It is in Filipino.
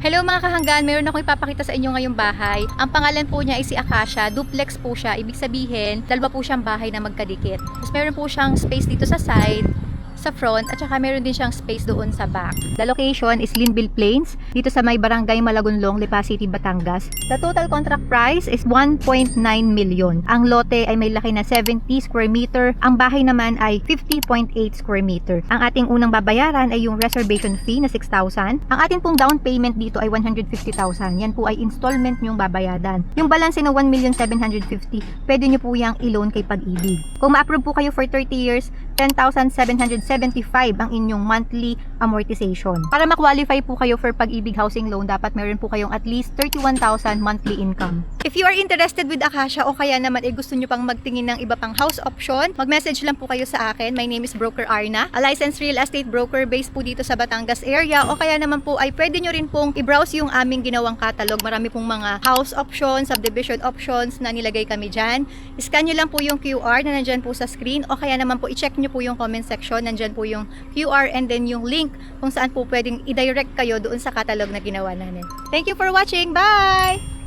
Hello mga kahanggan, meron akong ipapakita sa inyo ngayong bahay. Ang pangalan po niya ay si Acacia, duplex po siya. Ibig sabihin, dalawa po siyang bahay na magkadikit. Tapos meron po siyang space dito sa side, sa front, at saka meron din siyang space doon sa back. The location is Linville Plains, dito sa may barangay Malagunlong, Lipa City, Batangas. The total contract price is 1.9 million. Ang lote ay may laki na 70 square meter. Ang bahay naman ay 50.8 square meter. Ang ating unang babayaran ay yung reservation fee na 6,000. Ang ating pong down payment dito ay 150,000. Yan po ay installment nyong babayadan. Yung balance na 1,750,000, pwede nyo po yung i-loan kay Pag-ibig. Kung ma-approve po kayo for 30 years, 10,775 ang inyong monthly amortization. Para ma-qualify po kayo for Pag-ibig Housing Loan, dapat meron po kayong at least 31,000 monthly income. If you are interested with Acacia o kaya naman gusto nyo pang magtingin ng iba pang house option, mag-message lang po kayo sa akin. My name is Broker Arna, a licensed real estate broker based po dito sa Batangas area, o kaya naman po ay pwede nyo rin pong i-browse yung aming ginawang catalog. Marami pong mga house options, subdivision options na nilagay kami dyan. Scan nyo lang po yung QR na nandyan po sa screen, o kaya naman po i-check nyo po yung comment section. Nandyan po yung QR and then yung link kung saan po pwedeng i-direct kayo doon sa catalog na ginawa namin. Thank you for watching. Bye!